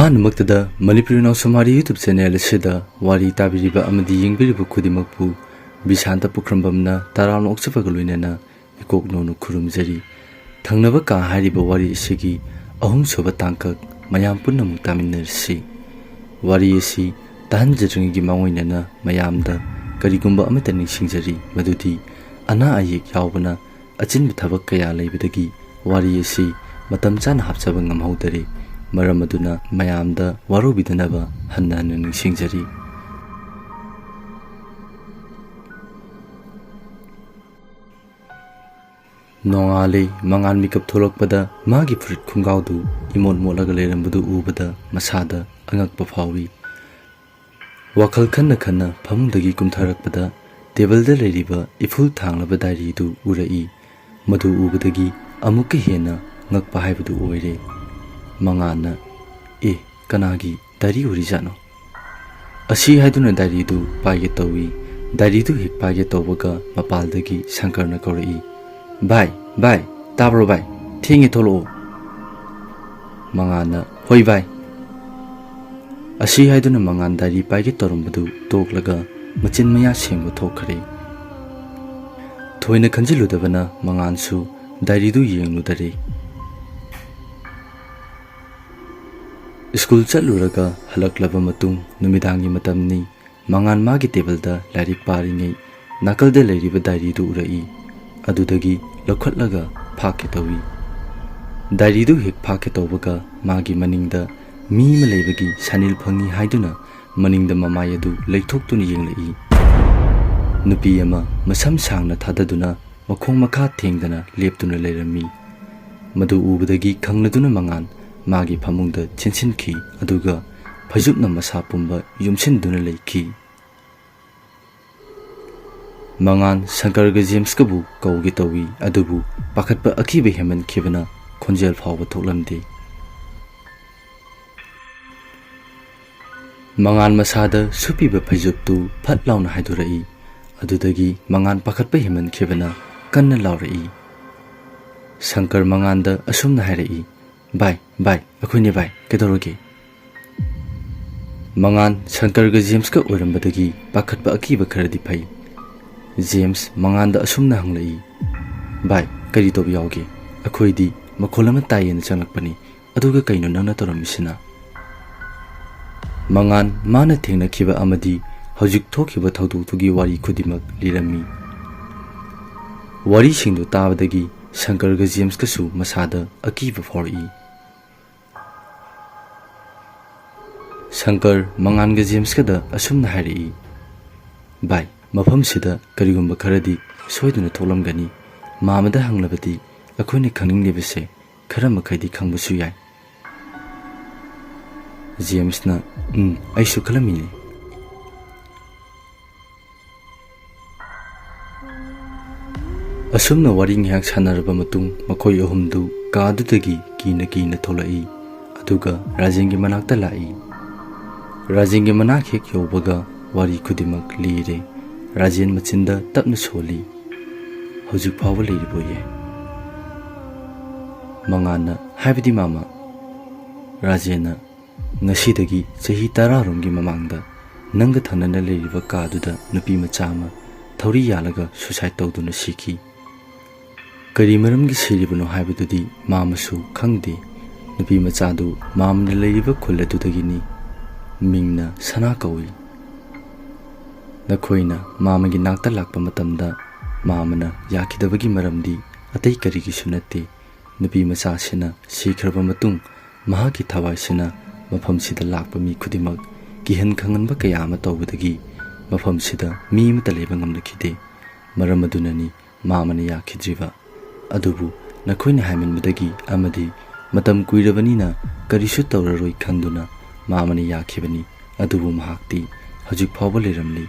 ꯑꯍꯥꯟꯕꯃꯛꯇꯗ Manipuri ꯅꯥꯎꯁꯨꯝꯍꯥꯔꯤ YouTube channel ꯑꯁꯤꯗ ꯋꯥꯔꯤ ꯇꯥꯕꯤꯔꯤꯕ ꯑꯃꯗꯤ ꯌꯦꯡꯕꯤꯔꯤꯕ ꯈꯨꯗꯤꯡꯃꯛꯄꯨ ꯕꯤꯁꯥꯟꯇ ꯄꯨꯈ꯭ꯔꯝꯕꯝꯅ ꯇꯔꯥꯝꯅ ꯑꯣꯛꯆꯕꯒ ꯂꯣꯏꯅꯅ ꯏꯀꯣꯛꯅꯧꯅ ꯈꯨꯔꯨꯝꯖꯔꯤ꯫ ꯊꯪꯅꯕ ꯀꯥ ꯍꯥꯏꯔꯤꯕ ꯋꯥꯔꯤ ꯑꯁꯤꯒꯤ ꯑꯍꯨꯝꯁꯨꯕ ꯇꯥꯡꯀꯛ ꯃꯌꯥꯝ ꯄꯨꯟꯅꯃꯛ ꯇꯥꯃꯤꯟꯅꯔꯁꯤ꯫ ꯋꯥꯔꯤ ꯑꯁꯤ ꯇꯥꯍꯟꯖꯗ꯭ꯔꯤꯉꯩꯒꯤ ꯃꯥꯡꯑꯣꯏꯅꯅ ꯃꯌꯥꯝꯗ ꯀꯔꯤꯒꯨꯝꯕ ꯑꯃꯠꯇ ꯅꯤꯡꯁꯤꯡꯖꯔꯤ ꯃꯗꯨꯗꯤ ꯑꯅꯥ ꯑꯌꯦꯛ ꯌꯥꯎꯕꯅ ꯑꯆꯤꯟꯕ ꯊꯕꯛ ꯀꯌꯥ ꯂꯩꯕꯗꯒꯤ ꯋꯥꯔꯤ ꯑꯁꯤ ꯃꯇꯝ ꯆꯥꯅ ꯍꯥꯞꯆꯕ ꯉꯝꯍꯧꯗꯔꯦ꯫ ꯃꯔꯝ ꯑꯗꯨꯅ ꯃꯌꯥꯝꯗ ꯋꯥꯔꯧꯕꯤꯗꯅꯕ ꯍꯟꯅ ꯍꯟꯅ ꯅꯤꯡꯁꯤꯡꯖꯔꯤ꯫ ꯅꯣꯡꯉꯥꯜꯂꯦ ꯃꯉꯥꯟ ꯃꯤꯀꯞ ꯊꯣꯛꯂꯛꯄꯗ ꯃꯥꯒꯤ ꯐꯨꯔꯤꯠ ꯈꯨꯡꯒꯥꯎꯗꯨ ꯏꯃꯣꯠ ꯃꯣꯠꯂꯒ ꯂꯩꯔꯝꯕꯗꯨ ꯎꯕꯗ ꯃꯁꯥꯗ ꯑꯉꯛꯄ ꯐꯥꯎꯏ꯫ ꯋꯥꯈꯜ ꯈꯟꯅ ꯈꯟꯅ ꯐꯃꯨꯡꯗꯒꯤ ꯀꯨꯝꯊꯔꯛꯄꯗ ꯇꯦꯕꯜꯗ ꯂꯩꯔꯤꯕ ꯏꯐꯨꯜ ꯊꯥꯡꯂꯕ ꯗꯥꯏꯔꯤꯗꯨ ꯎꯔꯛꯏ꯫ ꯃꯗꯨ ꯎꯕꯗꯒꯤ ꯑꯃꯨꯛꯀ ꯍꯦꯟꯅ ꯉꯛꯄ ꯍꯥꯏꯕꯗꯨ ꯑꯣꯏꯔꯦ꯫ ꯃꯉꯥꯟꯅ ꯀꯅꯥꯒꯤ ꯗꯥꯏꯔꯤ ꯑꯣꯏꯔꯤꯖꯥꯠꯅꯣ? ꯑꯁꯤ ꯍꯥꯏꯗꯨꯅ ꯗꯥꯏꯔꯤꯗꯨ ꯄꯥꯏꯒꯦ ꯇꯧꯏ꯫ ꯗꯥꯏꯔꯤꯗꯨ ꯍꯦꯛ ꯄꯥꯏꯒꯦ ꯇꯧꯕꯒ ꯃꯄꯥꯜꯗꯒꯤ ꯁꯪꯀꯔꯅ ꯀꯧꯔꯛꯏ꯫ ꯚꯥꯏ ꯇꯥꯕ꯭ꯔꯣ ꯚꯥꯏ? ꯊꯦꯡꯉꯦ ꯊꯣꯛꯂꯛꯑꯣ꯫ ꯃꯉꯥꯟꯅ ꯍꯣꯏ ꯚꯥꯏ꯫ ꯑꯁꯤ ꯍꯥꯏꯗꯨꯅ ꯃꯉꯥꯟ ꯗꯥꯏꯔꯤ ꯄꯥꯏꯒꯦ ꯇꯧꯔꯝꯕꯗꯨ ꯇꯣꯛꯂꯒ ꯃꯆꯤꯟ ꯃꯌꯥ ꯁꯦꯡꯕ ꯊꯣꯛꯈ꯭ꯔꯦ꯫ ꯊꯣꯏꯅ ꯈꯟꯖꯤꯜꯂꯨꯗꯕꯅ ꯃꯉꯥꯟꯁꯨ ꯗꯥꯏꯔꯤꯗꯨ ꯌꯦꯡꯂꯨꯗꯔꯦ꯫ ꯁ꯭ꯀꯨꯜ ꯆꯠꯂꯨꯔꯒ ꯍꯜꯂꯛꯂꯕ ꯃꯇꯨꯡ ꯅꯨꯃꯤꯗꯥꯡꯒꯤ ꯃꯇꯝꯅꯤ꯫ ꯃꯉꯥꯟ ꯃꯥꯒꯤ ꯇꯦꯕꯜꯗ ꯂꯥꯏꯔꯤꯛ ꯄꯥꯔꯤꯉꯩ ꯅꯥꯀꯜꯗ ꯂꯩꯔꯤꯕ ꯗꯥꯏꯔꯤꯗꯨ ꯎꯔꯛꯏ꯫ ꯑꯗꯨꯗꯒꯤ ꯂꯧꯈꯠꯂꯒ ꯐꯥꯛꯀꯦ ꯇꯧꯏ꯫ ꯗꯥꯏꯔꯤꯗꯨ ꯍꯦꯛ ꯐꯥꯛꯀꯦ ꯇꯧꯕꯒ ꯃꯥꯒꯤ ꯃꯅꯤꯡꯗ ꯃꯤ ꯑꯃ ꯂꯩꯕꯒꯤ ꯁꯥꯅꯤꯜ ꯐꯪꯏ ꯍꯥꯏꯗꯨꯅ ꯃꯅꯤꯡꯗ ꯃꯃꯥꯏ ꯑꯗꯨ ꯂꯩꯊꯣꯛꯇꯨꯅ ꯌꯦꯡꯂꯛꯏ꯫ ꯅꯨꯄꯤ ꯑꯃ ꯃꯁꯝ ꯁꯥꯡꯅ ꯊꯥꯗꯗꯨꯅ ꯃꯈꯣꯡ ꯃꯈꯥ ꯊꯦꯡꯗꯅ ꯂꯦꯞꯇꯨꯅ ꯂꯩꯔꯝꯃꯤ꯫ ꯃꯗꯨ ꯎꯕꯗꯒꯤ ꯈꯪꯂꯗꯨꯅ ꯃꯉꯥꯟ ꯃꯥꯒꯤ ꯐꯃꯨꯡꯗ ꯆꯦꯟꯁꯤꯟꯈꯤ ꯑꯗꯨꯒ ꯐꯩꯖꯨꯞꯅ ꯃꯁꯥ ꯄꯨꯝꯕ ꯌꯨꯝꯁꯤꯟꯗꯨꯅ ꯂꯩꯈꯤ꯫ ꯃꯉꯥꯟ ꯁꯪꯀꯔꯒ ꯖꯦꯝꯁꯀꯕꯨ ꯀꯧꯒꯦ ꯇꯧꯏ ꯑꯗꯨꯕꯨ ꯄꯥꯈꯠꯄ ꯑꯀꯤꯕ ꯍꯦꯟꯃꯟꯈꯤꯕꯅ ꯈꯣꯟꯖꯦꯜ ꯐꯥꯎꯕ ꯊꯣꯛꯂꯝꯗꯦ꯫ ꯃꯉꯥꯟ ꯃꯁꯥꯗ ꯁꯨꯞꯄꯤꯕ ꯐꯩꯖꯨꯞꯇꯨ ꯐꯠ ꯂꯥꯎꯅ ꯍꯥꯏꯗꯣꯔꯛꯏ꯫ ꯑꯗꯨꯗꯒꯤ ꯃꯉꯥꯟ ꯄꯥꯈꯠꯄ ꯍꯦꯟꯃꯟꯈꯤꯕꯅ ꯀꯟꯅ ꯂꯥꯎꯔꯛꯏ꯫ ꯁꯪꯀꯔ ꯃꯉꯥꯟꯗ ꯑꯁꯨꯝꯅ ꯍꯥꯏꯔꯛꯏ, ꯚꯥꯏ ꯑꯩꯈꯣꯏꯅꯦ ꯚꯥꯏ, ꯀꯩꯗꯧꯔꯒꯦ? ꯃꯉꯥꯟ ꯁꯪꯀꯔꯒ ꯖꯦꯝꯁꯀ ꯑꯣꯏꯔꯝꯕꯗꯒꯤ ꯄꯥꯈꯠꯄ ꯑꯀꯤꯕ ꯈꯔꯗꯤ ꯐꯩ꯫ ꯖꯦꯝꯁ ꯃꯉꯥꯟꯗ ꯑꯁꯨꯝꯅ ꯍꯪꯂꯛꯏ, ꯚꯥꯏ ꯀꯔꯤ ꯇꯧꯕ ꯌꯥꯎꯒꯦ? ꯑꯩꯈꯣꯏꯗꯤ ꯃꯈꯣꯜ ꯑꯃ ꯇꯥꯏꯌꯦꯅ ꯆꯪꯂꯛꯄꯅꯤ, ꯑꯗꯨꯒ ꯀꯩꯅꯣ ꯅꯪꯅ ꯇꯧꯔꯝꯃꯤꯁꯤꯅ? ꯃꯉꯥꯟ ꯃꯥꯅ ꯊꯦꯡꯅꯈꯤꯕ ꯑꯃꯗꯤ ꯍꯧꯖꯤꯛ ꯊꯣꯛꯈꯤꯕ ꯊꯧꯗꯣꯛꯇꯨꯒꯤ ꯋꯥꯔꯤ ꯈꯨꯗꯤꯡꯃꯛ ꯂꯤꯔꯝꯃꯤ꯫ ꯋꯥꯔꯤꯁꯤꯡꯗꯨ ꯇꯥꯕꯗꯒꯤ ꯁꯪꯀꯔꯒ ꯖꯦꯝꯁꯀꯁꯨ ꯃꯁꯥꯗ ꯑꯀꯤꯕ ꯐꯥꯎꯔꯛꯏ꯫ ꯁꯪꯀꯔ ꯃꯉꯥꯟꯒ ꯖꯦꯝꯁꯀꯗ ꯑꯁꯨꯝꯅ ꯍꯥꯏꯔꯛꯏ, ꯚꯥꯏ ꯃꯐꯝꯁꯤꯗ ꯀꯔꯤꯒꯨꯝꯕ ꯈꯔꯗꯤ ꯁꯣꯏꯗꯅ ꯊꯣꯛꯂꯝꯒꯅꯤ꯫ ꯃꯥꯃꯗ ꯍꯪꯂꯕꯗꯤ ꯑꯩꯈꯣꯏꯅ ꯈꯪꯅꯤꯡꯂꯤꯕꯁꯦ ꯈꯔ ꯃꯈꯩꯗꯤ ꯈꯪꯕꯁꯨ ꯌꯥꯏ꯫ ꯖꯦꯝꯁꯅ ꯑꯩꯁꯨ ꯈꯜꯂꯝꯃꯤꯅꯦ꯫ ꯑꯁꯨꯝꯅ ꯋꯥꯔꯤ ꯉꯥꯏꯍꯥꯛ ꯁꯥꯟꯅꯔꯕ ꯃꯇꯨꯡ ꯃꯈꯣꯏ ꯑꯍꯨꯝꯗꯨ ꯀꯥꯗꯨꯗꯒꯤ ꯀꯤꯅ ꯊꯣꯛꯂꯛꯏ ꯑꯗꯨꯒ ꯔꯥꯖꯦꯟꯒꯤ ꯃꯅꯥꯛꯇ ꯂꯥꯛꯏ꯫ ꯔꯥꯖꯦꯟꯒꯤ ꯃꯅꯥꯛ ꯍꯦꯛ ꯌꯧꯕꯒ ꯋꯥꯔꯤ ꯈꯨꯗꯤꯡꯃꯛ ꯂꯤꯔꯦ꯫ ꯔꯥꯖꯦꯟ ꯃꯆꯤꯟꯗ ꯇꯞꯅ ꯁꯣꯜꯂꯤ, ꯍꯧꯖꯤꯛ ꯐꯥꯎꯕ ꯂꯩꯔꯤꯕꯣꯌꯦ? ꯃꯉꯥꯟꯅ ꯍꯥꯏꯕꯗꯤ ꯃꯥꯃ? ꯔꯥꯖꯦꯟꯅ ꯉꯁꯤꯗꯒꯤ ꯆꯍꯤ 10ꯔꯣꯝꯒꯤ ꯃꯃꯥꯡꯗ ꯅꯪꯒ ꯊꯪꯅꯅ ꯂꯩꯔꯤꯕ ꯀꯥꯗꯨꯗ ꯅꯨꯄꯤ ꯃꯆꯥ ꯑꯃ ꯊꯧꯔꯤ ꯌꯥꯜꯂꯒ ꯁꯨꯁꯥꯏꯗ ꯇꯧꯗꯨꯅ ꯁꯤꯈꯤ꯫ ꯀꯔꯤ ꯃꯔꯝꯒꯤ ꯁꯤꯔꯤꯕꯅꯣ ꯍꯥꯏꯕꯗꯨꯗꯤ ꯃꯥꯃꯁꯨ ꯈꯪꯗꯦ꯫ ꯅꯨꯄꯤ ꯃꯆꯥꯗꯨ ꯃꯥꯃꯅ ꯂꯩꯔꯤꯕ ꯈꯨꯜ ꯑꯗꯨꯗꯒꯤꯅꯤ꯫ ꯃꯤꯡꯅ ꯁꯅꯥ ꯀꯧꯏ꯫ ꯅꯈꯣꯏꯅ ꯃꯥꯃꯒꯤ ꯅꯥꯛꯇ ꯂꯥꯛꯄ ꯃꯇꯝꯗ ꯃꯥꯃꯅ ꯌꯥꯈꯤꯗꯕꯒꯤ ꯃꯔꯝꯗꯤ ꯑꯇꯩ ꯀꯔꯤꯒꯤꯁꯨ ꯅꯠꯇꯦ꯫ ꯅꯨꯄꯤ ꯃꯆꯥꯁꯤꯅ ꯁꯤꯈ꯭ꯔꯕ ꯃꯇꯨꯡ ꯃꯍꯥꯛꯀꯤ ꯊꯋꯥꯏꯁꯤꯅ ꯃꯐꯝꯁꯤꯗ ꯂꯥꯛꯄ ꯃꯤ ꯈꯨꯗꯤꯡꯃꯛ ꯀꯤꯍꯟ ꯈꯪꯍꯟꯕ ꯀꯌా ꯑꯃ ꯇꯧꯕꯗꯒꯤ ꯃꯐꯝꯁꯤꯗ ꯃꯤ ꯑꯃꯠꯇ ꯂꯩꯕ ꯉꯝꯂꯛꯈꯤꯗꯦ꯫ ꯃꯔꯝ ꯑꯗꯨꯅꯅꯤ ꯃꯥꯃꯅ ꯌꯥꯈꯤꯗ꯭ꯔꯤꯕ꯫ ꯑꯗꯨꯕꯨ ꯅꯈꯣꯏꯅ ꯍꯥꯏꯃꯟꯕꯗꯒꯤ ꯑꯃꯗꯤ ꯃꯇꯝ ꯀꯨꯏꯔꯕꯅꯤꯅ ꯀꯔꯤꯁꯨ ꯇꯧꯔꯔꯣꯏ ꯈꯟꯗꯨꯅ ꯃꯥꯃꯅ ꯌꯥꯈꯤꯕꯅꯤ꯫ ꯑꯗꯨꯕꯨ ꯃꯍꯥꯛꯇꯤ ꯍꯧꯖꯤꯛ ꯐꯥꯎꯕ ꯂꯩꯔꯝꯂꯤ꯫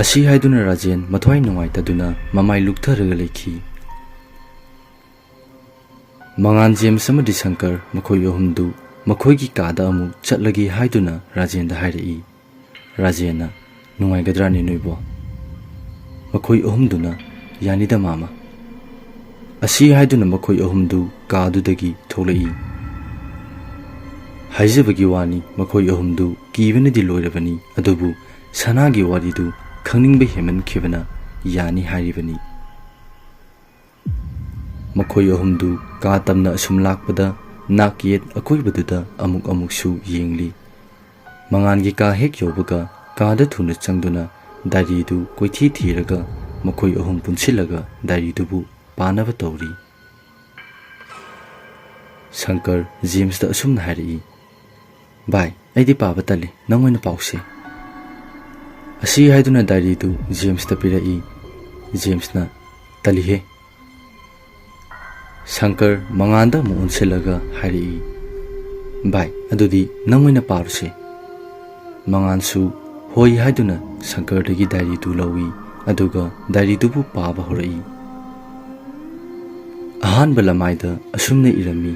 ꯑꯁꯤ ꯍꯥꯏꯗꯨꯅ ꯔꯥꯖꯦꯟ ꯃꯊ꯭ꯋꯥꯏ ꯅꯨꯡꯉꯥꯏꯇꯗꯨꯅ ꯃꯃꯥꯏ ꯂꯨꯛꯊꯔꯒ ꯂꯩꯈꯤ꯫ ꯃꯉꯥꯟ, ꯖꯦꯝꯁ ꯑꯃꯗꯤ ꯁꯪꯀꯔ ꯃꯈꯣꯏ ꯑꯍꯨꯝꯗꯨ ꯃꯈꯣꯏꯒꯤ ꯀꯥꯗ ꯑꯃꯨꯛ ꯆꯠꯂꯒꯦ ꯍꯥꯏꯗꯨꯅ ꯔꯥꯖꯦꯟꯗ ꯍꯥꯏꯔꯛꯏ꯫ ꯔꯥꯖꯦꯟꯅ ꯅꯨꯡꯉꯥꯏꯒꯗ꯭ꯔꯥꯅꯦ ꯅꯣꯏꯕꯣ? ꯃꯈꯣꯏ ꯑꯍꯨꯝꯗꯨꯅ ꯌꯥꯅꯤꯗ ꯃꯥꯃ꯫ ꯑꯁꯤ ꯍꯥꯏꯗꯨꯅ ꯃꯈꯣꯏ ꯑꯍꯨꯝꯗꯨ ꯀꯥꯗꯨꯗꯒꯤ ꯊꯣꯛꯂꯛꯏ꯫ ꯍꯥꯏꯖꯕꯒꯤ ꯋꯥꯅꯤ ꯃꯈꯣꯏ ꯑꯍꯨꯝꯗꯨ ꯀꯤꯕꯅꯗꯤ ꯂꯣꯏꯔꯕꯅꯤ ꯑꯗꯨꯕꯨ ꯁꯅꯥꯒꯤ ꯋꯥꯔꯤꯗꯨ ꯈꯪꯅꯤꯡꯕ ꯍꯦꯟꯃꯟꯈꯤꯕꯅ ꯌꯥꯅꯤ ꯍꯥꯏꯔꯤꯕꯅꯤ ꯃꯈꯣꯏ ꯑꯍꯨꯝꯗꯨ ꯀꯥ ꯇꯝꯅ ꯑꯁꯨꯝ ꯂꯥꯛꯄꯗ ꯅꯥꯛ ꯌꯦꯠ ꯑꯀꯣꯏꯕꯗꯨꯗ ꯑꯃꯨꯛꯁꯨ ꯌꯦꯡꯂꯤ ꯃꯉꯥꯟꯒꯤ ꯀꯥ ꯍꯦꯛ ꯌꯧꯕꯒ ꯀꯥꯗ ꯊꯨꯅ ꯆꯪꯗꯨꯅ ꯗꯥꯏꯔꯤꯗꯨ ꯀꯣꯏꯊꯤ ꯊꯤꯔꯒ ꯃꯈꯣꯏ ꯑꯍꯨꯝ ꯄꯨꯟꯁꯤꯜꯂꯒ ꯗꯥꯏꯔꯤꯗꯨꯕꯨ ꯄꯥꯅꯕ ꯇꯧꯔꯤ ꯁꯪꯀꯔ ꯖꯦꯝꯁꯇ ꯑꯁꯨꯝꯅ ꯍꯥꯏꯔꯛꯏ ꯚꯥꯏ ꯑꯩꯗꯤ ꯄꯥꯕ ꯇꯜꯂꯤ ꯅꯪ ꯑꯣꯏꯅ ꯄꯥꯎꯁꯦ ꯑꯁꯤ ꯍꯥꯏꯗꯨꯅ ꯗꯥꯏꯔꯤꯗꯨ ꯖꯦꯝꯁꯇ ꯄꯤꯔꯛꯏ ꯖꯦꯝꯁꯅ ꯇꯜꯂꯤꯍꯦ ꯁꯪꯀꯔ ꯃꯉꯥꯟꯗ ꯑꯃꯨꯛ ꯑꯣꯟꯁꯤꯜꯂꯒ ꯍꯥꯏꯔꯛꯏ ꯚꯥꯏ ꯑꯗꯨꯗꯤ ꯅꯪ ꯑꯣꯏꯅ ꯄꯥꯔꯨꯁꯦ ꯃꯉꯥꯟꯁꯨ ꯍꯣꯏ ꯍꯥꯏꯗꯨꯅ ꯁꯪꯀꯔꯗꯒꯤ ꯗꯥꯏꯔꯤꯗꯨ ꯂꯧꯏ ꯑꯗꯨꯒ ꯗꯥꯏꯔꯤꯗꯨꯕꯨ ꯄꯥꯕ ꯍꯧꯔꯛꯏ ꯑꯍꯥꯟꯕ ꯂꯃꯥꯏꯗ ꯑꯁꯨꯝꯅ ꯏꯔꯝꯃꯤ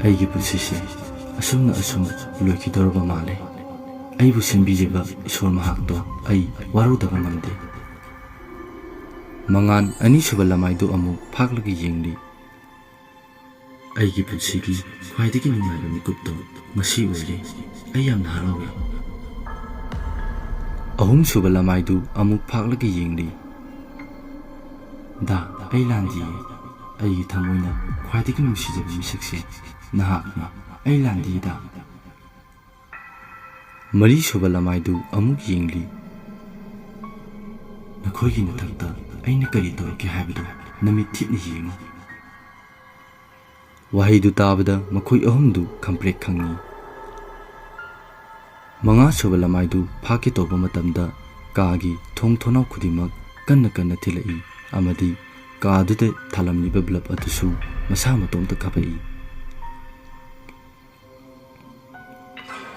ꯑꯩꯒꯤ ꯄꯨꯟꯁꯤꯁꯦ ꯑꯁꯨꯝꯅ ꯑꯁꯨꯝ ꯂꯣꯏꯈꯤꯗꯧꯔꯕ ꯃꯥꯜꯂꯦ ꯑꯩꯕꯨ ꯁꯦꯝꯕꯤꯔꯤꯕ ꯏꯁꯣꯔ ꯃꯍꯥꯛꯇꯣ ꯑꯩ ꯋꯥꯔꯧꯗꯕ ꯉꯝꯗꯦ ꯃꯉꯥꯟ ꯑꯅꯤꯁꯨꯕ ꯂꯃꯥꯏꯗꯨ ꯑꯃꯨꯛ ꯐꯥꯛꯂꯒ ꯌꯦꯡꯂꯤ ꯑꯩꯒꯤ ꯄꯨꯟꯁꯤꯒꯤ ꯈ꯭ꯋꯥꯏꯗꯒꯤ ꯅꯨꯡꯉꯥꯏꯕ ꯃꯤꯀꯨꯞꯇꯣ ꯉꯁꯤ ꯑꯣꯏꯔꯦ ꯑꯩ ꯌꯥꯝꯅ ꯍꯔꯥꯎꯏ ꯑꯍꯨꯝꯁꯨꯕ ꯂꯃꯥꯏꯗꯨ ꯑꯃꯨꯛ ꯐꯥꯛꯂꯒ ꯌꯦꯡꯂꯤ ꯗꯥ ꯑꯩ ꯂꯥꯟꯗꯤꯌꯦ ꯑꯩꯒꯤ ꯊꯃꯣꯏꯅ ꯈ꯭ꯋꯥꯏꯗꯒꯤ ꯅꯨꯡꯁꯤꯖꯕ ꯃꯤꯁꯛꯁꯦ ꯅꯍꯥꯛꯅꯤ ꯑꯩ ꯂꯥꯟꯗꯤꯗ ꯃꯔꯤꯁꯨꯕ ꯂꯃꯥꯏꯗꯨ ꯑꯃꯨꯛ ꯌꯦꯡꯂꯤ ꯅꯈꯣꯏꯒꯤ ꯃꯊꯛꯇ ꯑꯩꯅ ꯀꯔꯤ ꯇꯧꯔꯛꯀꯦ ꯍꯥꯏꯕꯗꯨ ꯅꯃꯤꯠ ꯊꯤꯠꯅ ꯌꯦꯡꯉꯨ ꯋꯥꯍꯩꯗꯨ ꯇꯥꯕꯗ ꯃꯈꯣꯏ ꯑꯍꯨꯝꯗꯨ ꯈꯪꯄ꯭ꯔꯦꯛ ꯈꯪꯏ ꯃꯉꯥꯁꯨꯕ ꯂꯃꯥꯏꯗꯨ ꯐꯥꯛꯀꯦ ꯇꯧꯕ ꯃꯇꯝꯗ ꯀꯥꯒꯤ ꯊꯣꯡ ꯊꯣꯡꯅꯥꯎ ꯈꯨꯗꯤꯡꯃꯛ ꯀꯟꯅ ꯀꯟꯅ ꯊꯤꯜꯂꯛꯏ ꯑꯃꯗꯤ ꯀꯥꯗꯨꯗ ꯊꯥꯜꯂꯝꯂꯤꯕ ꯕ꯭ꯂꯕ ꯑꯗꯨꯁꯨ ꯃꯁꯥ ꯃꯇꯣꯝꯇ ꯀꯥꯞꯄꯛꯏ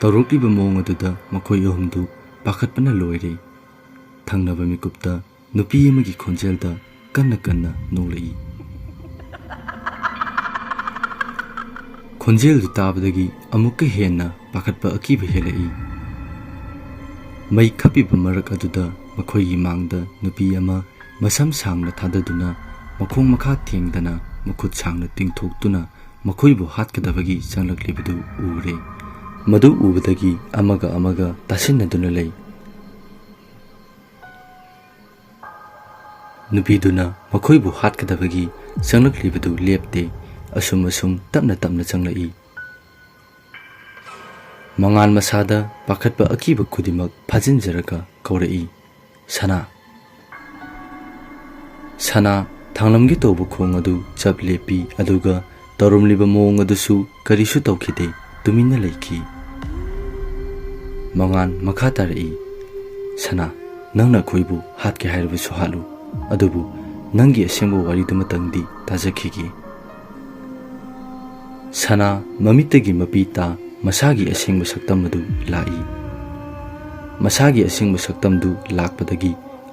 ꯇꯧꯔꯛꯂꯤꯕ ꯃꯑꯣꯡ ꯑꯗꯨꯗ ꯃꯈꯣꯏ ꯑꯍꯨꯝꯗꯨ ꯄꯥꯈꯠꯄꯅ ꯂꯣꯏꯔꯦ ꯊꯪꯅꯕ ꯃꯤꯀꯨꯞꯇ ꯅꯨꯄꯤ ꯑꯃꯒꯤ ꯈꯣꯟꯖꯦꯜꯗ ꯀꯟꯅ ꯀꯟꯅ ꯅꯣꯛꯂꯛꯏ ꯈꯣꯟꯖꯦꯜꯗꯨ ꯇꯥꯕꯗꯒꯤ ꯑꯃꯨꯛꯀ ꯍꯦꯟꯅ ꯄꯥꯈꯠꯄ ꯑꯀꯤꯕ ꯍꯦꯜꯂꯛꯏ ꯃꯩ ꯈꯞꯄꯤꯕ ꯃꯔꯛ ꯑꯗꯨꯗ ꯃꯈꯣꯏꯒꯤ ꯃꯥꯡꯗ ꯅꯨꯄꯤ ꯑꯃ ꯃꯁꯝ ꯁꯥꯡꯅ ꯊꯥꯗꯗꯨꯅ ꯃꯈꯣꯡ ꯃꯈꯥ ꯊꯦꯡꯗꯅ ꯃꯈꯨꯠ ꯁꯥꯡꯅ ꯇꯤꯡꯊꯣꯛꯇꯨꯅ ꯃꯈꯣꯏꯕꯨ ꯍꯥꯠꯀꯗꯕꯒꯤ ꯆꯪꯂꯛꯂꯤꯕꯗꯨ ꯎꯔꯦ ꯃꯗꯨ ꯎꯕꯗꯒꯤ ꯑꯃꯒ ꯇꯥꯁꯤꯟꯅꯗꯨꯅ ꯂꯩ ꯅꯨꯄꯤꯗꯨꯅ ꯃꯈꯣꯏꯕꯨ ꯍꯥꯠꯀꯗꯕꯒꯤ ꯆꯪꯂꯛꯂꯤꯕꯗꯨ ꯂꯦꯞꯇꯦ ꯑꯁꯨꯝ ꯇꯞꯅ ꯇꯞꯅ ꯆꯪꯂꯛꯏ ꯃꯉꯥꯟ ꯃꯁꯥꯗ ꯄꯥꯈꯠꯄ ꯑꯀꯤꯕ ꯈꯨꯗꯤꯡꯃꯛ ꯐꯥꯖꯤꯟꯖꯔꯒ ꯀꯧꯔꯛꯏ ꯁꯅꯥ ꯁꯅꯥ ꯊꯥꯡꯂꯝꯒꯦ ꯇꯧꯕ ꯈꯣꯡ ꯑꯗꯨ ꯆꯞ ꯂꯦꯞꯄꯤ ꯑꯗꯨꯒ ꯇꯧꯔꯝꯂꯤꯕ ꯃꯑꯣꯡ ꯑꯗꯨꯁꯨ ꯀꯔꯤꯁꯨ ꯇꯧꯈꯤꯗꯦ ꯇꯨꯃꯤꯟꯅ ꯂꯩꯈꯤ ꯃꯉꯥꯟ ꯃꯈꯥ ꯇꯥꯔꯛꯏ ꯁꯅꯥ ꯅꯪꯅ ꯑꯩꯈꯣꯏꯕꯨ ꯍꯥꯠꯀꯦ ꯍꯥꯏꯔꯕꯁꯨ ꯍꯥꯠꯂꯨ ꯑꯗꯨꯕꯨ ꯅꯪꯒꯤ ꯑꯁꯦꯡꯕ ꯋꯥꯔꯤꯗꯨꯃꯇꯪꯗꯤ ꯇꯥꯖꯈꯤꯒꯦ ꯁꯅꯥ ꯃꯃꯤꯠꯇꯒꯤ ꯃꯄꯤ ꯇꯥ ꯃꯁꯥꯒꯤ ꯑꯁꯦꯡꯕ ꯁꯛꯇꯝ ꯑꯗꯨ ꯂꯥꯛꯏ ꯃꯁꯥꯒꯤ ꯑꯁꯦꯡꯕ ꯁꯛꯇꯝꯗꯨ ꯂꯥꯛꯄꯗꯒꯤ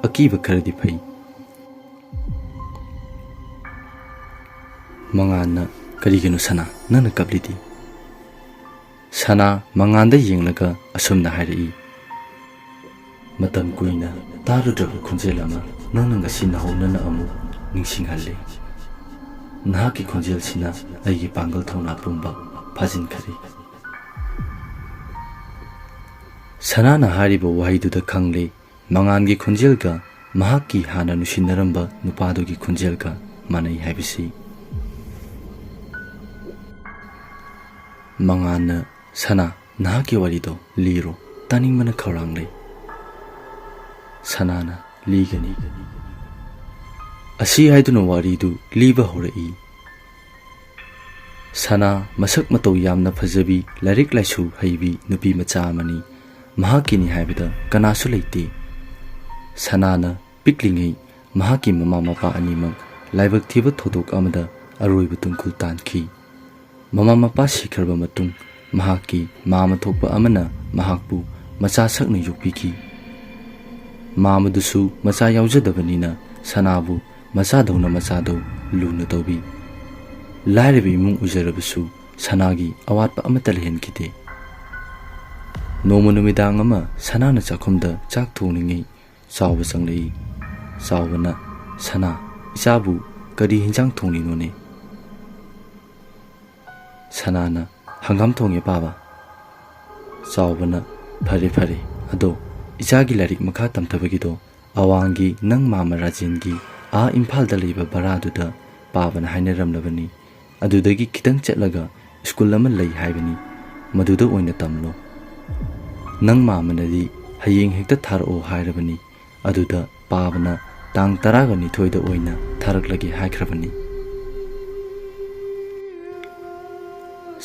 ꯑꯀꯤꯕ ꯈꯔꯗꯤ ꯐꯩ ꯃꯉꯥꯟꯅ ꯀꯔꯤꯒꯤꯅꯣ ꯁꯅꯥ ꯅꯪꯅ ꯀꯞꯂꯤꯗꯤ ꯁꯅꯥ ꯃꯉꯥꯟꯗ ꯌꯦꯡꯂꯒ ꯑꯁꯨꯝꯅ ꯍꯥꯏꯔꯛꯏ ꯃꯇꯝ ꯀꯨꯏꯅ ꯇꯥꯔꯨꯗ꯭ꯔꯕ ꯈꯣꯟꯖꯦꯜ ꯑꯃ ꯅꯪꯅ ꯉꯁꯤ ꯅꯧꯍꯧꯅꯅ ꯑꯃꯨꯛ ꯅꯤꯡꯁꯤꯡꯍꯜꯂꯦ ꯅꯍꯥꯛꯀꯤ ꯈꯣꯟꯖꯦꯜꯁꯤꯅ ꯑꯩꯒꯤ ꯄꯥꯡꯒꯜ ꯊꯧꯅꯥ ꯄꯨꯝꯕ ꯐꯥꯖꯤꯟꯈꯔꯦ ꯁꯅꯥꯅ ꯍꯥꯏꯔꯤꯕ ꯋꯥꯍꯩꯗꯨꯗ ꯈꯪꯂꯦ ꯃꯉꯥꯟꯒꯤ ꯈꯣꯟꯖꯦꯜꯒ ꯃꯍꯥꯛꯀꯤ ꯍꯥꯟꯅ ꯅꯨꯡꯁꯤꯅꯔꯝꯕ ꯅꯨꯄꯥꯗꯨꯒꯤ ꯈꯣꯟꯖꯦꯜꯒ ꯃꯥꯟꯅꯩ ꯍꯥꯏꯕꯁꯤ ꯃꯉꯥꯟꯅ ꯁꯅꯥ ꯅꯍꯥꯛꯀꯤ ꯋꯥꯔꯤꯗꯣ ꯂꯤꯔꯣ ꯇꯥꯅꯤꯡꯕꯅ ꯈꯧꯔꯥꯡꯂꯦ ꯁꯅꯥꯅ ꯂꯤꯒꯅꯤ ꯑꯁꯤ ꯍꯥꯏꯗꯨꯅ ꯋꯥꯔꯤꯗꯨ ꯂꯤꯕ ꯍꯧꯔꯛꯏ ꯁꯅꯥ ꯃꯁꯛ ꯃꯇꯧ ꯌꯥꯝꯅ ꯐꯖꯕꯤ ꯂꯥꯏꯔꯤꯛ ꯂꯥꯏꯁꯨ ꯍꯩꯕꯤ ꯅꯨꯄꯤ ꯃꯆꯥ ꯑꯃꯅꯤ ꯃꯍꯥꯛꯀꯤꯅꯤ ꯍꯥꯏꯕꯗ ꯀꯅꯥꯁꯨ ꯂꯩꯇꯦ ꯁꯅꯥꯅ ꯄꯤꯛꯂꯤꯉꯩ ꯃꯍꯥꯛꯀꯤ ꯃꯃꯥ ꯃꯄꯥ ꯑꯅꯤꯃꯛ ꯂꯥꯏꯕꯛ ꯊꯤꯕ ꯊꯧꯗꯣꯛ ꯑꯃꯗ ꯑꯔꯣꯏꯕ ꯇꯨꯡꯈꯨꯜ ꯇꯥꯟꯈꯤ ꯃꯃꯥ ꯃꯄꯥ ꯁꯤꯈ꯭ꯔꯕ ꯃꯇꯨꯡ ꯃꯍꯥꯛꯀꯤ ꯃꯥꯃ ꯊꯣꯛꯄ ꯑꯃꯅ ꯃꯍꯥꯛꯄꯨ ꯃꯆꯥ ꯁꯛꯅ ꯌꯣꯛꯄꯤꯈꯤ ꯃꯥꯃꯗꯨꯁꯨ ꯃꯆꯥ ꯌꯥꯎꯖꯗꯕꯅꯤꯅ ꯁꯅꯥꯕꯨ ꯃꯆꯥꯗꯧꯅ ꯃꯆꯥꯗꯧ ꯂꯨꯅ ꯇꯧꯕꯤ ꯂꯥꯏꯔꯕ ꯏꯃꯨꯡ ꯑꯣꯏꯖꯔꯕꯁꯨ ꯁꯅꯥꯒꯤ ꯑꯋꯥꯠꯄ ꯑꯃꯠꯇ ꯂꯩꯍꯟꯈꯤꯗꯦ ꯅꯣꯡꯃ ꯅꯨꯃꯤꯗꯥꯡ ꯑꯃ ꯁꯅꯥꯅ ꯆꯥꯛꯈꯨꯝꯗ ꯆꯥꯛ ꯊꯣꯡꯂꯤꯉꯩ ꯆꯥꯎꯕ ꯆꯪꯂꯛꯏ ꯆꯥꯎꯕꯅ ꯁꯅꯥ ꯏꯆꯥꯕꯨ ꯀꯔꯤ ꯍꯤꯟꯖꯥꯡ ꯊꯣꯡꯂꯤꯅꯣꯅꯦ ꯁꯅꯥꯅ ꯍꯪꯒꯥꯝ ꯊꯣꯡꯉꯦ ꯄꯥꯕ ꯆꯥꯎꯕꯅ ꯐꯔꯦ ꯐꯔꯦ ꯑꯗꯣ ꯏꯆꯥꯒꯤ ꯂꯥꯏꯔꯤꯛ ꯃꯈꯥ ꯇꯝꯊꯕꯒꯤꯗꯣ ꯑꯋꯥꯡꯒꯤ ꯅꯪ ꯃꯥꯃ ꯔꯥꯖꯦꯟꯒꯤ ꯏꯝꯐꯥꯜꯗ ꯂꯩꯕ ꯕꯔꯥꯗꯨꯗ ꯄꯥꯕꯅ ꯍꯥꯏꯅꯔꯝꯂꯕꯅꯤ ꯑꯗꯨꯗꯒꯤ ꯈꯤꯇꯪ ꯆꯠꯂꯒ ꯁ꯭ꯀꯨꯜ ꯑꯃ ꯂꯩ ꯍꯥꯏꯕꯅꯤ ꯃꯗꯨꯗ ꯑꯣꯏꯅ ꯇꯝꯂꯣ ꯅꯪ ꯃꯥꯃꯅꯗꯤ ꯍꯌꯦꯡ ꯍꯦꯛꯇ ꯊꯥꯔꯛꯑꯣ ꯍꯥꯏꯔꯕꯅꯤ ꯑꯗꯨꯗ ꯄꯥꯕꯅ ꯇꯥꯡ 12ꯗ ꯑꯣꯏꯅ ꯊꯥꯔꯛꯂꯒꯦ ꯍꯥꯏꯈ꯭ꯔꯕꯅꯤ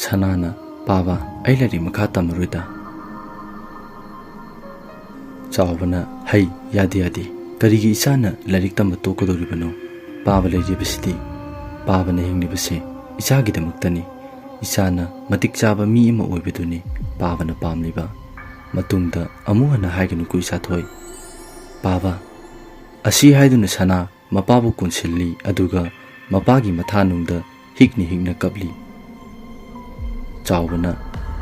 ꯁꯅꯥꯅ ꯄꯥꯕ ꯑꯩ ꯂꯥꯏꯔꯤꯛ ꯃꯈꯥ ꯇꯝꯃꯔꯣꯏꯗ ꯆꯥꯎꯕꯅ ꯍꯩ ꯌꯥꯗꯦ ꯌꯥꯗꯦ ꯀꯔꯤꯒꯤ ꯏꯆꯥꯅ ꯂꯥꯏꯔꯤꯛ ꯇꯝꯕ ꯇꯣꯛꯀꯗꯧꯔꯤꯕꯅꯣ ꯄꯥꯕ ꯂꯩꯔꯤꯕꯁꯤꯗꯤ ꯄꯥꯕꯅ ꯍꯤꯡꯂꯤꯕꯁꯦ ꯏꯆꯥꯒꯤꯗꯃꯛꯇꯅꯤ ꯏꯆꯥꯅ ꯃꯇꯤꯛ ꯆꯥꯕ ꯃꯤ ꯑꯃ ꯑꯣꯏꯕꯗꯨꯅꯤ ꯄꯥꯕꯅ ꯄꯥꯝꯂꯤꯕ ꯃꯇꯨꯡꯗ ꯑꯃꯨꯛ ꯍꯟꯅ ꯍꯥꯏꯒꯅꯨꯀꯣ ꯏꯆꯥꯊꯣꯏ ꯄꯥꯕ ꯑꯁꯤ ꯍꯥꯏꯗꯨꯅ ꯁꯅꯥ ꯃꯄꯥꯕꯨ ꯀꯣꯟꯁꯤꯜꯂꯤ ꯑꯗꯨꯒ ꯃꯄꯥꯒꯤ ꯃꯊꯥꯅꯨꯡꯗ ꯍꯤꯛꯅ ꯍꯤꯛꯅ ꯀꯞꯂꯤ ꯆꯥꯎꯕꯅ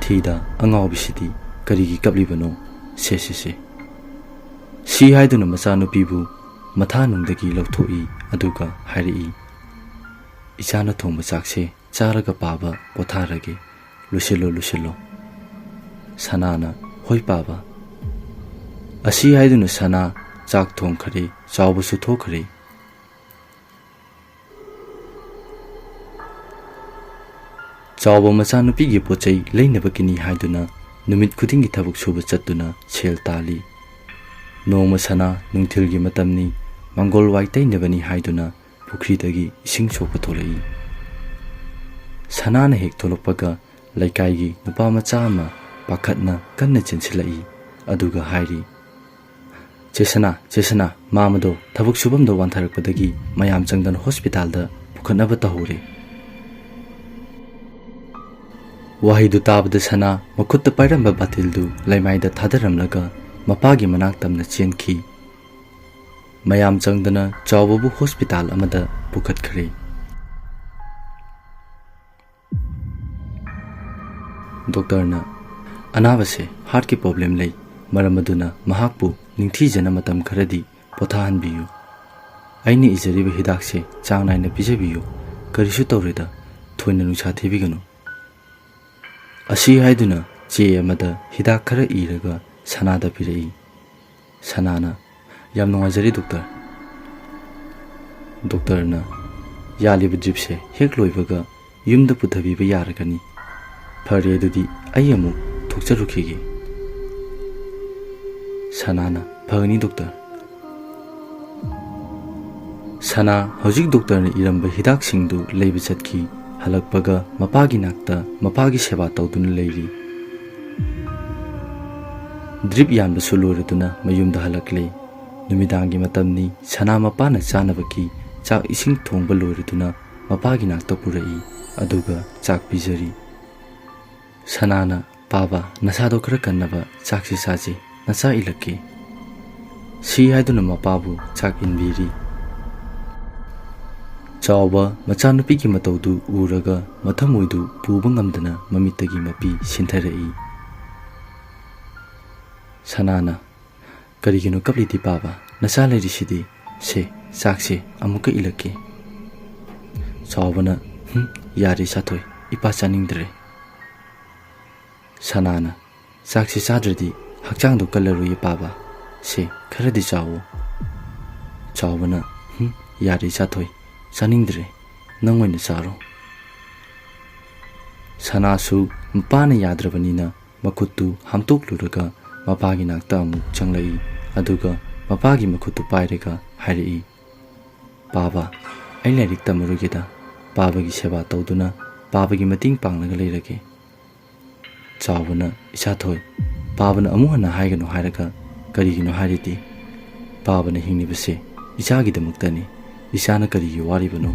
ꯊꯤꯗ ꯑꯉꯥꯎꯕꯤꯁꯤꯗꯤ ꯀꯔꯤꯒꯤ ꯀꯞꯂꯤꯕꯅꯣ ꯁꯦ ꯁꯤ ꯍꯥꯏꯗꯨꯅ ꯃꯆꯥꯅꯨꯄꯤꯕꯨ ꯃꯊꯥꯅꯨꯡꯗꯒꯤ ꯂꯧꯊꯣꯛꯏ ꯑꯗꯨꯒ ꯍꯥꯏꯔꯛꯏ ꯏꯆꯥꯅ ꯊꯣꯡꯕ ꯆꯥꯛꯁꯦ ꯆꯥꯔꯒ ꯄꯥꯕ ꯄꯣꯊꯥꯔꯒꯦ ꯂꯣꯏꯁꯤꯜꯂꯣ ꯁꯅꯥꯅ ꯍꯣꯏ ꯄꯥꯕ ꯑꯁꯤ ꯍꯥꯏꯗꯨꯅ ꯁꯅꯥ ꯆꯥꯛ ꯊꯣꯡꯈ꯭ꯔꯦ ꯆꯥꯎꯕꯁꯨ ꯊꯣꯛꯈ꯭ꯔꯦ ꯆꯥꯎꯕ ꯃꯆꯥꯅꯨꯄꯤꯒꯤ ꯄꯣꯠꯆꯩ ꯂꯩꯅꯕꯒꯤꯅꯤ ꯍꯥꯏꯗꯨꯅ ꯅꯨꯃꯤꯠ ꯈꯨꯗꯤꯡꯒꯤ ꯊꯕꯛ ꯁꯨꯕ ꯆꯠꯇꯨꯅ ꯁꯦꯜ ꯇꯥꯜꯂꯤ ꯅꯣꯡꯃ ꯁꯅꯥ ꯅꯨꯡꯊꯤꯜꯒꯤ ꯃꯇꯝꯅꯤ ꯃꯪꯒꯣꯜ ꯋꯥꯏ ꯇꯩꯅꯕꯅꯤ ꯍꯥꯏꯗꯨꯅ ꯄꯨꯈ꯭ꯔꯤꯗꯒꯤ ꯏꯁꯤꯡ ꯁꯣꯛꯄ ꯊꯣꯛꯂꯛꯏ ꯁꯅꯥꯅ ꯍꯦꯛ ꯊꯣꯛꯂꯛꯄꯒ ꯂꯩꯀꯥꯏꯒꯤ ꯅꯨꯄꯥ ꯃꯆꯥ ꯑꯃ ꯄꯥꯈꯠꯅ ꯀꯟꯅ ꯆꯦꯟꯁꯤꯜꯂꯛꯏ ꯑꯗꯨꯒ ꯍꯥꯏꯔꯤ ꯆꯦ ꯁꯅꯥ ꯃꯥꯃꯗꯣ ꯊꯕꯛ ꯁꯨꯐꯝꯗ ꯋꯥꯟꯊꯔꯛꯄꯗꯒꯤ ꯃꯌꯥꯝ ꯆꯪꯗꯅ ꯍꯣꯁꯄꯤꯇꯥꯜꯗ ꯄꯨꯈꯠꯅꯕ ꯇꯧꯍꯧꯔꯦ ꯋꯥꯍꯩꯗꯨ ꯇꯥꯕꯗ ꯁꯅꯥ ꯃꯈꯨꯠꯇ ꯄꯥꯏꯔꯝꯕ ꯕꯥꯇꯤꯜꯗꯨ ꯂꯩꯃꯥꯏꯗ ꯊꯥꯗꯔꯝꯂꯒ ꯃꯄꯥꯒꯤ ꯃꯅꯥꯛ ꯇꯝꯅ ꯆꯦꯟꯈꯤ ꯃꯌꯥꯝ ꯆꯪꯗꯅ ꯆꯥꯎꯕꯕꯨ ꯍꯣꯁꯄꯤꯇꯥꯜ ꯑꯃꯗ ꯄꯨꯈꯠꯈ꯭ꯔꯦ ꯗꯣꯛꯇꯔꯅ ꯑꯅꯥꯕꯁꯦ ꯍꯥꯔꯠꯀꯤ ꯄ꯭ꯔꯣꯕ꯭ꯂꯦꯝ ꯂꯩ ꯃꯔꯝ ꯑꯗꯨꯅ ꯃꯍꯥꯛꯄꯨ ꯅꯤꯡꯊꯤꯖꯅ ꯃꯇꯝ ꯈꯔꯗꯤ ꯄꯣꯊꯥꯍꯟꯕꯤꯌꯨ ꯑꯩꯅ ꯏꯖꯔꯤꯕ ꯍꯤꯗꯥꯛꯁꯦ ꯆꯥꯡ ꯅꯥꯏꯅ ꯄꯤꯖꯕꯤꯌꯨ ꯀꯔꯤꯁꯨ ꯇꯧꯔꯣꯏꯗ ꯊꯣꯏꯅ ꯅꯨꯡꯁꯥ ꯊꯤꯕꯤꯒꯅꯨ ꯑꯁꯤ ꯍꯥꯏꯗꯨꯅ ꯆꯦ ꯑꯃꯗ ꯍꯤꯗꯥꯛ ꯈꯔ ꯏꯔꯒ ꯁꯅꯥꯗ ꯄꯤꯔꯛꯏ ꯁꯅꯥꯅ ꯌꯥꯝ ꯅꯨꯡꯉꯥꯏꯖꯔꯦ ꯗꯣꯛꯇꯔꯅ ꯌꯥꯜꯂꯤꯕ ꯗ꯭ꯔꯤꯞꯁꯦ ꯍꯦꯛ ꯂꯣꯏꯕꯒ ꯌꯨꯝꯗ ꯄꯨꯊꯕꯤꯕ ꯌꯥꯔꯒꯅꯤ ꯐꯔꯦ ꯑꯗꯨꯗꯤ ꯑꯩ ꯑꯃꯨꯛ ꯊꯣꯛꯆꯔꯨꯈꯤꯒꯦ ꯁꯅꯥꯅ ꯐꯒꯅꯤ ꯗꯣꯛꯇꯔ ꯁꯅꯥ ꯍꯧꯖꯤꯛ ꯗꯣꯛꯇꯔꯅ ꯏꯔꯝꯕ ꯍꯤꯗꯥꯛꯁꯤꯡꯗꯨ ꯂꯩꯕ ꯆꯠꯈꯤ ꯍꯜꯂꯛꯄꯒ ꯃꯄꯥꯒꯤ ꯅꯥꯛꯇ ꯃꯄꯥꯒꯤ ꯁꯦꯕꯥ ꯇꯧꯗꯨꯅ ꯂꯩꯔꯤ ꯗ꯭ꯔꯤꯞ ꯌꯥꯟꯕꯁꯨ ꯂꯣꯏꯔꯗꯨꯅ ꯃꯌꯨꯝꯗ ꯍꯜꯂꯛꯂꯦ ꯅꯨꯃꯤꯗꯥꯡꯒꯤ ꯃꯇꯝꯅꯤ ꯁꯅꯥ ꯃꯄꯥꯅ ꯆꯥꯅꯕꯒꯤ ꯆꯥꯛ ꯏꯁꯤꯡ ꯊꯣꯡꯕ ꯂꯣꯏꯔꯗꯨꯅ ꯃꯄꯥꯒꯤ ꯅꯥꯛꯇ ꯄꯨꯔꯛꯏ ꯑꯗꯨꯒ ꯆꯥꯛ ꯄꯤꯖꯔꯤ ꯁꯅꯥꯅ ꯄꯥꯕ ꯅꯁꯥꯗꯣ ꯈꯔ ꯀꯟꯅꯕ ꯆꯥꯛꯁꯤ ꯆꯥꯁꯤ ꯅꯆꯥ ꯏꯜꯂꯛꯀꯦ ꯁꯤ ꯍꯥꯏꯗꯨꯅ ꯃꯄꯥꯕꯨ ꯆꯥꯛ ꯏꯟꯕꯤꯔꯤ ꯆꯥꯎꯕ ꯃꯆꯥꯅꯨꯄꯤꯒꯤ ꯃꯇꯧꯗꯨ ꯎꯔꯒ ꯃꯊꯃꯣꯏꯗꯨ ꯄꯨꯕ ꯉꯝꯗꯅ ꯃꯃꯤꯠꯇꯒꯤ ꯃꯄꯤ ꯁꯤꯟꯊꯔꯛꯏ ꯁꯅꯥꯅ ꯀꯔꯤꯒꯤꯅꯣ ꯀꯞꯂꯤꯗꯤ ꯄꯥꯕ ꯅꯆꯥ ꯂꯩꯔꯤꯁꯤꯗꯤ ꯁꯦ ꯆꯥꯛꯁꯦ ꯑꯃꯨꯛꯀ ꯏꯜꯂꯛꯀꯦ ꯆꯥꯎꯕꯅ ꯌꯥꯔꯦ ꯏꯆꯥꯊꯣꯏ ꯏꯄꯥ ꯆꯥꯅꯤꯡꯗ꯭ꯔꯦ ꯁꯅꯥꯅ ꯆꯥꯛꯁꯤ ꯆꯥꯗ꯭ꯔꯗꯤ ꯍꯛꯆꯥꯡꯗꯣ ꯀꯜꯂꯔꯣꯏꯌꯦ ꯄꯥꯕ ꯁꯦ ꯈꯔꯗꯤ ꯆꯥꯋꯣ ꯆꯥꯎꯕꯅ ꯌꯥꯔꯦ ꯏꯆꯥꯊꯣꯏ ꯆꯥꯅꯤꯡꯗ꯭ꯔꯦ ꯅꯪ ꯑꯣꯏꯅ ꯆꯥꯔꯣ ꯁꯅꯥꯁꯨ ꯃꯄꯥꯅ ꯌꯥꯗ꯭ꯔꯕꯅꯤꯅ ꯃꯈꯨꯠꯇꯨ ꯍꯥꯝꯇꯣꯛꯂꯨꯔꯒ ꯃꯄꯥꯒꯤ ꯅꯥꯛꯇ ꯑꯃꯨꯛ ꯆꯪꯂꯛꯏ ꯑꯗꯨꯒ ꯃꯄꯥꯒꯤ ꯃꯈꯨꯠꯇꯨ ꯄꯥꯏꯔꯒ ꯍꯥꯏꯔꯛꯏ ꯄꯥꯕ ꯑꯩ ꯂꯥꯏꯔꯤꯛ ꯇꯝꯃꯔꯣꯏꯒꯦꯗ ꯄꯥꯕꯒꯤ ꯁꯦꯕꯥ ꯇꯧꯗꯨꯅ ꯄꯥꯕꯒꯤ ꯃꯇꯦꯡ ꯄꯥꯡꯂꯒ ꯂꯩꯔꯒꯦ ꯆꯥꯎꯕꯅ ꯏꯆꯥꯊꯣꯏ ꯄꯥꯕꯅ ꯑꯃꯨꯛ ꯍꯟꯅ ꯍꯥꯏꯒꯅꯨ ꯍꯥꯏꯔꯒ ꯀꯔꯤꯒꯤꯅꯣ ꯍꯥꯏꯔꯤꯗꯤ ꯄꯥꯕꯅ ꯍꯤꯡꯂꯤꯕꯁꯦ ꯏꯆꯥꯒꯤꯗꯃꯛꯇꯅꯤ ꯏꯆꯥꯅ ꯀꯔꯤꯒꯤ ꯋꯥꯔꯤꯕꯅꯣ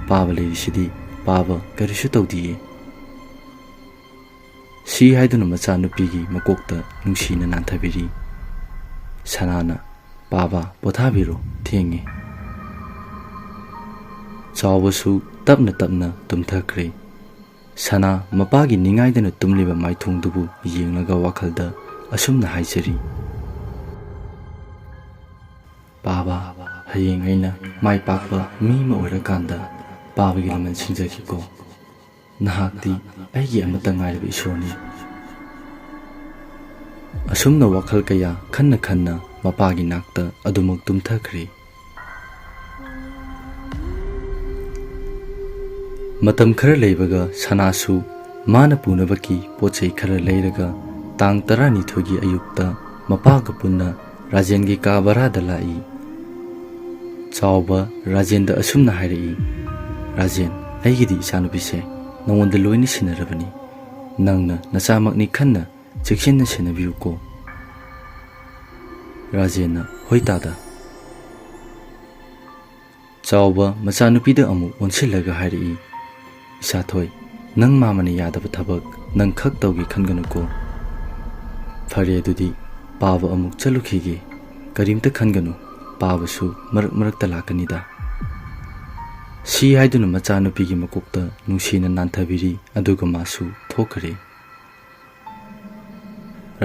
ꯄꯥꯕ ꯂꯩꯔꯤꯁꯤꯗꯤ ꯄꯥꯕ ꯀꯔꯤꯁꯨ ꯇꯧꯗꯤꯌꯦ ꯁꯤ ꯍꯥꯏꯗꯨꯅ ꯃꯆꯥꯅꯨꯄꯤꯒꯤ ꯃꯀꯣꯛꯇ ꯅꯨꯡꯁꯤꯅ ꯅꯥꯟꯊꯕꯤꯔꯤ ꯁꯅꯥꯅ ꯄꯥꯕ ꯄꯣꯊꯥꯕꯤꯔꯣ ꯊꯦꯡꯉꯦ ꯆꯥꯎꯕꯁꯨ ꯇꯞꯅ ꯇꯞꯅ ꯇꯨꯝꯊꯈ꯭ꯔꯦ ꯁꯅꯥ ꯃꯄꯥꯒꯤ ꯅꯤꯡꯉꯥꯏꯗꯅ ꯇꯨꯝꯂꯤꯕ ꯃꯥꯏꯊꯣꯡꯗꯨꯕꯨ ꯌꯦꯡꯂꯒ ꯋꯥꯈꯜꯗ ꯑꯁꯨꯝꯅ ꯍꯥꯏꯖꯔꯤ ꯄꯥꯕ ꯍꯌꯦꯡ ꯑꯩꯅ ꯃꯥꯏ ꯄꯥꯛꯄ ꯃꯤ ꯑꯃ ꯑꯣꯏꯔꯀꯥꯟꯗ ꯄꯥꯕꯒꯤ ꯂꯃꯟ ꯁꯤꯡꯖꯈꯤꯀꯣ ꯅꯍꯥꯛꯇꯤ ꯑꯩꯒꯤ ꯑꯃꯠꯇ ꯉꯥꯏꯔꯕ ꯏꯁꯣꯔꯅꯤ꯫ ꯑꯁꯨꯝꯅ ꯋꯥꯈꯜ ꯀꯌꯥ ꯈꯟꯅ ꯈꯟꯅ ꯃꯄꯥꯒꯤ ꯅꯥꯛꯇ ꯑꯗꯨꯃꯛ ꯇꯨꯝꯊꯈ꯭ꯔꯦ꯫ ꯃꯇꯝ ꯈꯔ ꯂꯩꯕꯒ ꯁꯅꯥꯁꯨ ꯃꯥꯅ ꯄꯨꯅꯕꯒꯤ ꯄꯣꯠꯆꯩ ꯈꯔ ꯂꯩꯔꯒ ꯇꯥꯡ 12ꯒꯤ ꯑꯌꯨꯛꯇ ꯃꯄꯥꯒ ꯄꯨꯟꯅ ꯔꯥꯖꯦꯟꯒꯤ ꯀꯥ ꯕꯔꯥꯗ ꯂꯥꯛꯏ꯫ ꯆꯥꯎꯕ ꯔꯥꯖꯦꯟꯗ ꯑꯁꯨꯝꯅ ꯍꯥꯏꯔꯛꯏ, ꯔꯥꯖꯦꯟ, ꯑꯩꯒꯤꯗꯤ ꯏꯆꯥꯅꯨꯄꯤꯁꯦ ꯅꯉꯣꯟꯗ ꯂꯣꯏꯅ ꯁꯤꯟꯅꯔꯕꯅꯤ꯫ ꯅꯪꯅ ꯅꯆꯥꯃꯛꯅꯤ ꯈꯟꯅ ꯆꯦꯛꯁꯤꯟꯅ ꯁꯦꯟꯅꯕꯤꯌꯨꯀꯣ꯫ ꯔꯥꯖꯦꯟꯅ ꯍꯣꯏ ꯇꯥꯗ꯫ ꯆꯥꯎꯕ ꯃꯆꯥꯅꯨꯄꯤꯗ ꯑꯃꯨꯛ ꯑꯣꯟꯁꯤꯜꯂꯒ ꯍꯥꯏꯔꯛꯏ, ꯏꯆꯥꯊꯣꯏ, ꯅꯪ ꯃꯥꯃꯅ ꯌꯥꯗꯕ ꯊꯕꯛ ꯅꯪ ꯈꯛ ꯇꯧꯒꯦ ꯈꯟꯒꯅꯨꯀꯣ꯫ ꯐꯔꯦ ꯑꯗꯨꯗꯤ ꯄꯥꯕ ꯑꯃꯨꯛ ꯆꯠꯂꯨꯈꯤꯒꯦ꯫ ꯀꯔꯤꯝꯇ ꯈꯟꯒꯅꯨ, ꯄꯥꯕꯁꯨ ꯃꯔꯛ ꯃꯔꯛꯇ ꯂꯥꯛꯀꯅꯤꯗ꯫ ꯁꯤ ꯍꯥꯏꯗꯨꯅ ꯃꯆꯥꯅꯨꯄꯤꯒꯤ ꯃꯀꯣꯛꯇ ꯅꯨꯡꯁꯤꯅ ꯅꯥꯟꯊꯕꯤꯔꯤ, ꯑꯗꯨꯒ ꯃꯥꯁꯨ ꯊꯣꯛꯈꯔꯦ꯫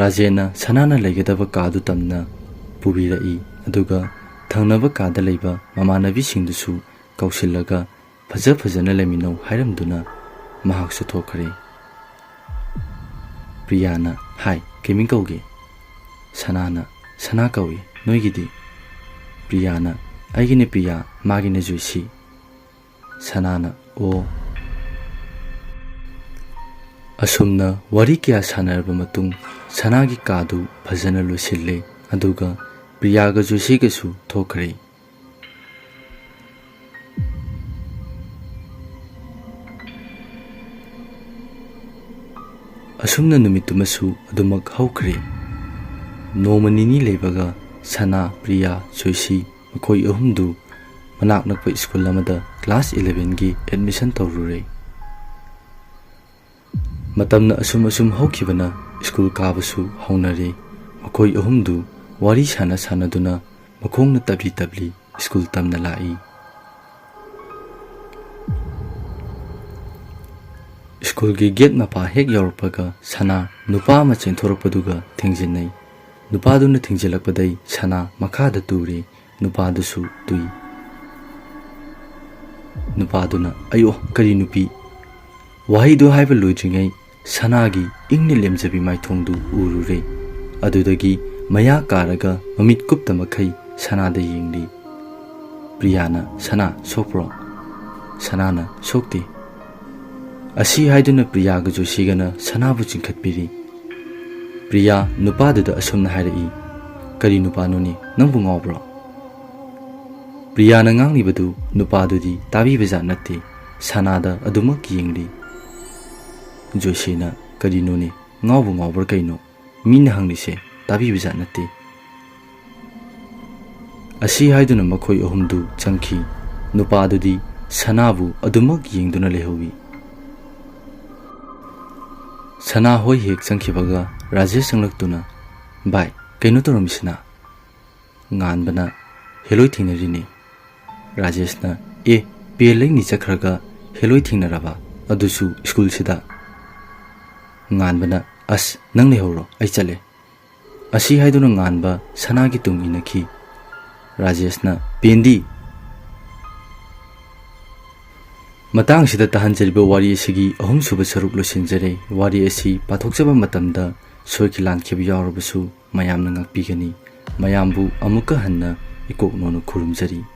ꯔꯥꯖꯦꯟꯅ ꯁꯅꯥꯅ ꯂꯩꯒꯗꯕ ꯀꯥꯗꯨ ꯇꯝꯅ ꯄꯨꯕꯤꯔꯛꯏ, ꯑꯗꯨꯒ ꯊꯪꯅꯕ ꯀꯥꯗ ꯂꯩꯕ ꯃꯃꯥꯟꯅꯕꯤꯁꯤꯡꯗꯨꯁꯨ ꯀꯧꯁꯤꯜꯂꯒ ꯐꯖꯅ ꯂꯩꯃꯤꯟꯅꯧ ꯍꯥꯏꯔꯝꯗꯨꯅ ꯃꯍꯥꯛꯁꯨ ꯊꯣꯛꯈꯔꯦ꯫ ꯄ꯭ꯔꯤꯌꯥꯅ ꯍꯥꯏ, ꯀꯩꯃꯤꯡ ꯀꯧꯒꯦ? ꯁꯅꯥꯅ ꯁꯅꯥ ꯀꯧꯏ, ꯅꯣꯏꯒꯤꯗꯤ? ꯄ꯭ꯔꯤꯌꯥꯅ ꯑꯩꯒꯤꯅ ꯄ꯭ꯔꯤꯌꯥ, ꯃꯥꯒꯤꯅ ꯖꯣꯏꯁꯤ꯫ ꯁꯅꯥꯅ ꯑꯣ꯫ ꯑꯁꯨꯝꯅ ꯋꯥꯔꯤ ꯀꯌꯥ ꯁꯥꯟꯅꯔꯕ ꯃꯇꯨꯡ ꯁꯅꯥꯒꯤ ꯀꯥꯗꯨ ꯐꯖꯅ ꯂꯣꯏꯁꯤꯜꯂꯦ, ꯑꯗꯨꯒ ꯄ꯭ꯔꯤꯌꯥꯒ ꯖꯣꯏꯁꯤꯒꯁꯨ ꯊꯣꯛꯈꯔꯦ꯫ ꯑꯁꯨꯝꯅ ꯅꯨꯃꯤꯠꯇꯨꯃꯁꯨ ꯑꯗꯨꯃꯛ ꯍꯧꯈ꯭ꯔꯦ꯫ ꯅꯣꯡꯃ ꯅꯤꯅꯤ ꯂꯩꯕꯒ ꯁꯅꯥ, ꯄ꯭ꯔꯤꯌꯥ, ꯖꯣꯏꯁꯤ ꯃꯈꯣꯏ ꯑꯍꯨꯝꯗꯨ ꯃꯅꯥꯛ ꯅꯛꯄ ꯁ꯭ꯀꯨꯜ ꯑꯃꯗ ꯀ꯭ꯂꯥꯁ 11ꯒꯤ ꯑꯦꯗꯃꯤꯁꯟ ꯇꯧꯔꯨꯔꯦ꯫ ꯃꯇꯝꯅ ꯑꯁꯨꯝ ꯍꯧꯈꯤꯕꯅ ꯁ꯭ꯀꯨꯜ ꯀꯥꯕꯁꯨ ꯍꯧꯅꯔꯦ꯫ ꯃꯈꯣꯏ ꯑꯍꯨꯝꯗꯨ ꯋꯥꯔꯤ ꯁꯥꯟꯅꯗꯨꯅ ꯃꯈꯣꯡꯅ ꯇꯞꯂꯤ ꯁ꯭ꯀꯨꯜ ꯇꯝꯅ ꯂꯥꯛꯏ꯫ ꯁ꯭ꯀꯨꯜꯒꯤ ꯒꯦꯠ ꯃꯄꯥ ꯍꯦꯛ ꯌꯧꯔꯛꯄꯒ ꯁꯅꯥ ꯅꯨꯄꯥ ꯑꯃ ꯆꯦꯟꯊꯣꯔꯛꯄꯗꯨꯒ ꯊꯦꯡꯖꯤꯟꯅꯩ꯫ ꯅꯨꯄꯥꯗꯨꯅ ꯊꯦꯡꯖꯤꯜꯂꯛꯄꯗꯩ ꯁꯅꯥ ꯃꯈꯥꯗ ꯇꯨꯔꯦ, ꯅꯨꯄꯥꯗꯨꯁꯨ ꯇꯨꯏ꯫ ꯅꯨꯄꯥꯗꯨꯅ ꯑꯌꯣ ꯀꯔꯤ ꯅꯨꯄꯤ? ꯋꯥꯍꯩꯗꯨ ꯍꯥꯏꯕ ꯂꯣꯏꯗ꯭ꯔꯤꯉꯩ ꯁꯅꯥꯒꯤ ꯏꯪꯅ ꯂꯦꯝꯖꯕꯤ ꯃꯥꯏꯊꯣꯡꯗꯨ ꯎꯔꯨꯔꯦ꯫ ꯑꯗꯨꯗꯒꯤ ꯃꯌꯥ ꯀꯥꯔꯒ ꯃꯃꯤꯠ ꯀꯨꯞꯇ ꯃꯈꯩ ꯁꯅꯥꯗ ꯌꯦꯡꯂꯤ꯫ ꯄ꯭ꯔꯤꯌꯥꯅ ꯁꯅꯥ ꯁꯣꯛꯄ꯭ꯔꯣ? ꯁꯅꯥꯅ ꯁꯣꯛꯇꯦ꯫ ꯑꯁꯤ ꯍꯥꯏꯗꯨꯅ ꯄ꯭ꯔꯤꯌꯥꯒ ꯖꯣꯏꯁꯤꯒꯅ ꯁꯅꯥꯕꯨ ꯆꯤꯡꯈꯠꯄꯤꯔꯤ꯫ ꯄ꯭ꯔꯤꯌꯥ ꯅꯨꯄꯥꯗꯨꯗ ꯑꯁꯨꯝꯅ ꯍꯥꯏꯔꯛꯏ, ꯀꯔꯤ ꯅꯨꯄꯥꯅꯣꯅꯦ, ꯅꯪꯕꯨ ꯉꯥꯎꯕ꯭ꯔꯣ? ꯄ꯭ꯔꯤꯌꯥꯅ ꯉꯥꯡꯂꯤꯕꯗꯨ ꯅꯨꯄꯥꯗꯨꯗꯤ ꯇꯥꯕꯤꯕꯖꯥꯠ ꯅꯠꯇꯦ, ꯁꯅꯥꯗ ꯑꯗꯨꯃꯛ ꯌꯦꯡꯂꯤ꯫ ꯖꯣꯏꯁꯤꯅ ꯀꯔꯤꯅꯣꯅꯦ, ꯉꯥꯎꯕ꯭ꯔꯥ ꯀꯩꯅꯣ? ꯃꯤꯅ ꯍꯪꯂꯤꯁꯦ ꯇꯥꯕꯤꯕꯖꯥꯠ ꯅꯠꯇꯦ꯫ ꯑꯁꯤ ꯍꯥꯏꯗꯨꯅ ꯃꯈꯣꯏ ꯑꯍꯨꯝꯗꯨ ꯆꯪꯈꯤ꯫ ꯅꯨꯄꯥꯗꯨꯗꯤ ꯁꯅꯥꯕꯨ ꯑꯗꯨꯃꯛ ꯌꯦꯡꯗꯨꯅ ꯂꯩꯍꯧꯏ꯫ ꯁꯅꯥ ꯍꯣꯏ ꯍꯦꯛ ꯆꯪꯈꯤꯕꯒ ꯔꯥꯖꯦꯁ ꯆꯪꯂꯛꯇꯨꯅ, ꯚꯥꯏ, ꯀꯩꯅꯣ ꯇꯧꯔꯝꯃꯤꯁꯤꯅ? ꯉꯥꯟꯕꯅ ꯍꯦꯂꯣꯏ ꯊꯦꯡꯅꯔꯤꯅꯦ꯫ ꯔꯥꯖꯦꯁꯅ ꯄꯦ ꯂꯩꯅꯤ ꯆꯠꯈ꯭ꯔꯒ ꯍꯦꯂꯣꯏ ꯊꯦꯡꯅꯔꯕ, ꯑꯗꯨꯁꯨ ꯁ꯭ꯀꯨꯜꯁꯤꯗ? ꯉꯥꯟꯕꯅ ꯑꯁ ꯅꯪ ꯂꯩꯍꯧꯔꯣ, ꯑꯩ ꯆꯠꯂꯦ꯫ ꯑꯁꯤ ꯍꯥꯏꯗꯨꯅ ꯉꯥꯟꯕ ꯁꯅꯥꯒꯤ ꯇꯨꯡ ꯏꯟꯅꯈꯤ꯫ ꯔꯥꯖꯦꯁꯅ ꯄꯦꯟꯗꯤ? ꯃꯇꯥꯡꯁꯤꯗ ꯇꯥꯍꯟꯖꯔꯤꯕ ꯋꯥꯔꯤ ꯑꯁꯤꯒꯤ ꯑꯍꯨꯝꯁꯨꯕ ꯁꯔꯨꯛ ꯂꯣꯏꯁꯤꯟꯖꯔꯦ꯫ ꯋꯥꯔꯤ ꯑꯁꯤ ꯄꯥꯊꯣꯛꯆꯕ ꯃꯇꯝꯗ ꯁꯣꯏꯈꯤ ꯂꯥꯟꯈꯤꯕ ꯌꯥꯎꯔꯕꯁꯨ ꯃꯌꯥꯝꯅ ꯉꯥꯛꯄꯤꯒꯅꯤ꯫ ꯃꯌꯥꯝꯕꯨ ꯑꯃꯨꯛꯀ ꯍꯟꯅ ꯏꯀꯣꯛꯅꯣꯅ ꯈꯨꯔꯨꯝꯖꯔꯤ꯫